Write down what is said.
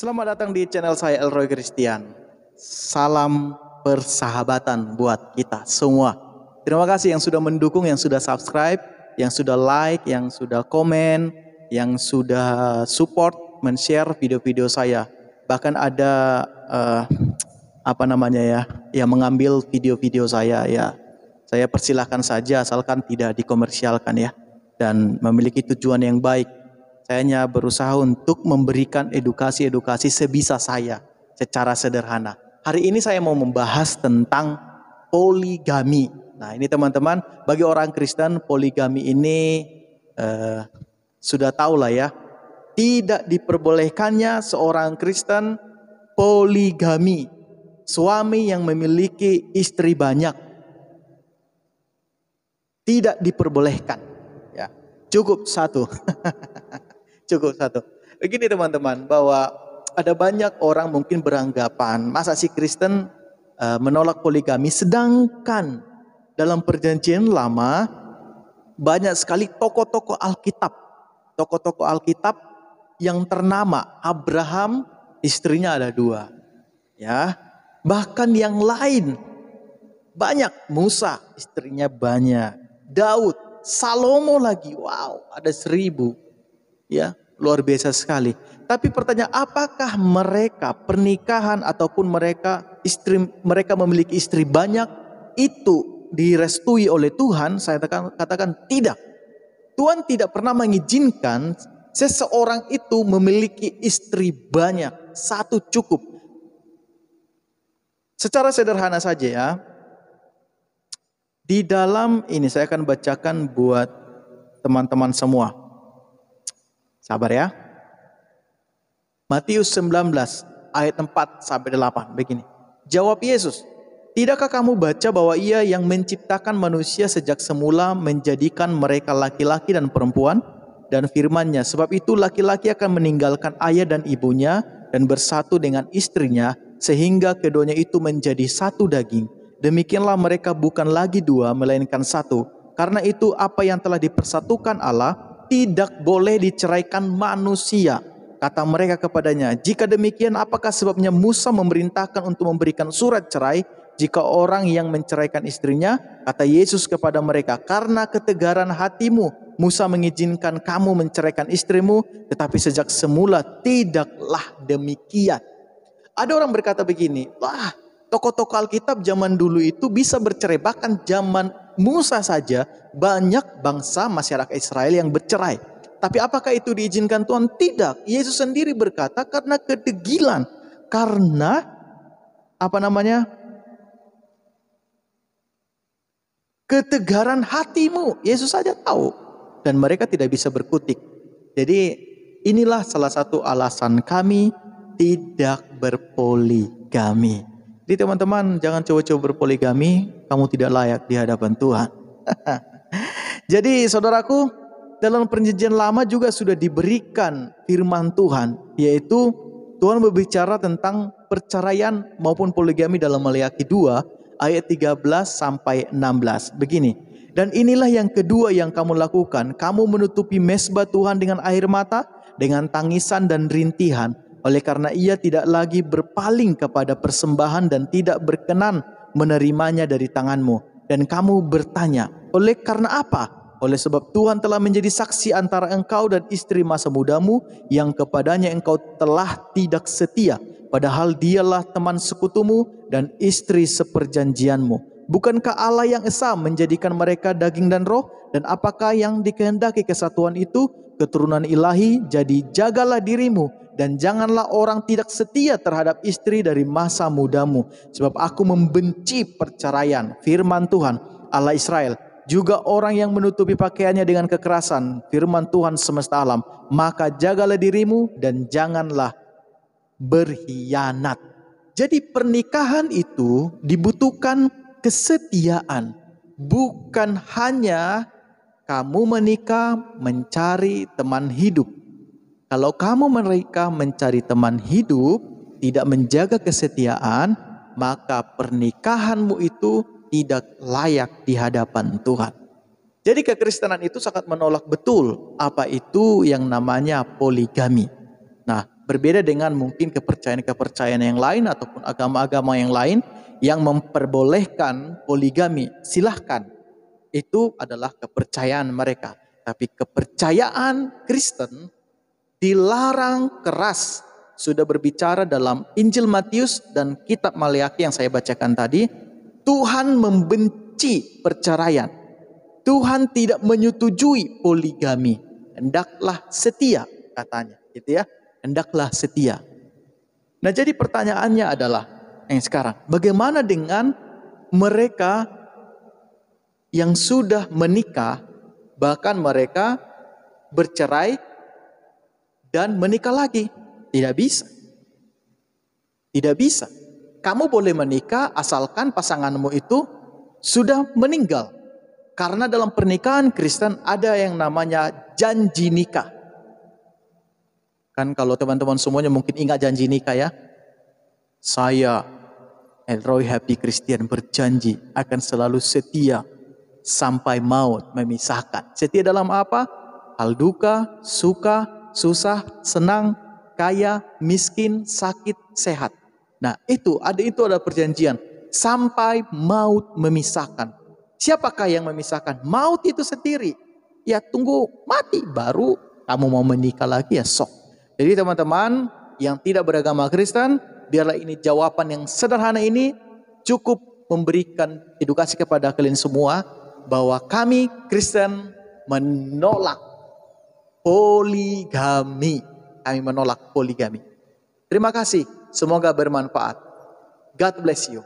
Selamat datang di channel saya Elroy Christian. Salam persahabatan buat kita semua. Terima kasih yang sudah mendukung, yang sudah subscribe, yang sudah like, yang sudah komen, yang sudah support, men-share video-video saya. Bahkan ada yang mengambil video-video saya ya. Saya persilahkan saja asalkan tidak dikomersialkan ya. Dan memiliki tujuan yang baik. Saya hanya berusaha untuk memberikan edukasi-edukasi sebisa saya secara sederhana. Hari ini saya mau membahas tentang poligami. Nah ini teman-teman, bagi orang Kristen poligami ini sudah tahu lah ya. Tidak diperbolehkannya seorang Kristen poligami. Suami yang memiliki istri banyak. Tidak diperbolehkan. Ya, cukup satu. Cukup satu. Begini teman-teman, bahwa ada banyak orang mungkin beranggapan masa si Kristen menolak poligami, sedangkan dalam perjanjian lama banyak sekali tokoh-tokoh Alkitab. Tokoh-tokoh Alkitab yang ternama, Abraham istrinya ada 2. Ya. Bahkan yang lain banyak, Musa istrinya banyak, Daud, Salomo lagi, wow ada 1000. Ya, luar biasa sekali. Tapi pertanyaan, apakah mereka pernikahan ataupun mereka memiliki istri banyak itu direstui oleh Tuhan? Saya katakan tidak. Tuhan tidak pernah mengizinkan seseorang itu memiliki istri banyak. 1 cukup. Secara sederhana saja ya. Di dalam ini saya akan bacakan buat teman-teman semua. Sabar ya. Matius 19 ayat 4 sampai 8 begini. Jawab Yesus, "Tidakkah kamu baca bahwa Ia yang menciptakan manusia sejak semula menjadikan mereka laki-laki dan perempuan, dan firman-Nya, sebab itu laki-laki akan meninggalkan ayah dan ibunya dan bersatu dengan istrinya sehingga keduanya itu menjadi satu daging. Demikianlah mereka bukan lagi 2 melainkan 1. Karena itu apa yang telah dipersatukan Allah tidak boleh diceraikan manusia." Kata mereka kepadanya, "Jika demikian apakah sebabnya Musa memerintahkan untuk memberikan surat cerai jika orang yang menceraikan istrinya?" Kata Yesus kepada mereka, "Karena ketegaran hatimu Musa mengizinkan kamu menceraikan istrimu, tetapi sejak semula tidaklah demikian." Ada orang berkata begini, wah tokoh-tokoh Alkitab zaman dulu itu bisa bercerai, bahkan zaman Musa saja banyak bangsa masyarakat Israel yang bercerai. Tapi apakah itu diizinkan Tuhan? Tidak. Yesus sendiri berkata karena kedegilan, karena ketegaran hatimu. Yesus saja tahu dan mereka tidak bisa berkutik. Jadi inilah salah satu alasan kami tidak berpoligami. Jadi teman-teman jangan coba-coba berpoligami, kamu tidak layak di hadapan Tuhan. Jadi saudaraku, dalam perjanjian lama juga sudah diberikan firman Tuhan, yaitu Tuhan berbicara tentang perceraian maupun poligami dalam Maleakhi 2 ayat 13 sampai 16. Begini, "Dan inilah yang kedua yang kamu lakukan, kamu menutupi mezbah Tuhan dengan air mata, dengan tangisan dan rintihan. Oleh karena ia tidak lagi berpaling kepada persembahan dan tidak berkenan menerimanya dari tanganmu. Dan kamu bertanya, oleh karena apa? Oleh sebab Tuhan telah menjadi saksi antara engkau dan istri masa mudamu yang kepadanya engkau telah tidak setia. Padahal dialah teman sekutumu dan istri seperjanjianmu. Bukankah Allah yang esa menjadikan mereka daging dan roh? Dan apakah yang dikehendaki kesatuan itu? Keturunan ilahi, jadi jagalah dirimu. Dan janganlah orang tidak setia terhadap istri dari masa mudamu. Sebab aku membenci perceraian." Firman Tuhan Allah Israel. "Juga orang yang menutupi pakaiannya dengan kekerasan." Firman Tuhan semesta alam. "Maka jagalah dirimu dan janganlah berkhianat." Jadi pernikahan itu dibutuhkan kesetiaan. Bukan hanya kamu menikah mencari teman hidup. Kalau kamu menikah mencari teman hidup, tidak menjaga kesetiaan, maka pernikahanmu itu tidak layak di hadapan Tuhan. Jadi kekristenan itu sangat menolak betul apa itu yang namanya poligami. Nah, Berbeda dengan mungkin kepercayaan-kepercayaan yang lain ataupun agama-agama yang lain yang memperbolehkan poligami. Silahkan, itu adalah kepercayaan mereka. Tapi kepercayaan Kristen dilarang keras. Sudah berbicara dalam Injil Matius dan kitab Maleakhi yang saya bacakan tadi, Tuhan membenci perceraian. Tuhan tidak menyetujui poligami. Hendaklah setia, katanya, gitu ya. Hendaklah setia. Nah, jadi pertanyaannya adalah yang sekarang, bagaimana dengan mereka yang sudah menikah, bahkan mereka bercerai dan menikah lagi? Tidak bisa. Tidak bisa. Kamu boleh menikah asalkan pasanganmu itu sudah meninggal. Karena dalam pernikahan Kristen ada yang namanya janji nikah. Kan kalau teman-teman semuanya mungkin ingat janji nikah ya. Saya, Elroy Happy Christian, berjanji akan selalu setia sampai maut memisahkan. Setia dalam apa? Hal duka, suka, susah, senang, kaya, miskin, sakit, sehat. Nah, itu ada perjanjian sampai maut memisahkan. Siapakah yang memisahkan? Maut itu sendiri. Ya tunggu mati baru kamu mau menikah lagi ya sok. Jadi teman-teman yang tidak beragama Kristen, biarlah ini jawaban yang sederhana ini cukup memberikan edukasi kepada kalian semua bahwa kami Kristen menolak poligami. Kami menolak poligami. Terima kasih. Semoga bermanfaat. God bless you.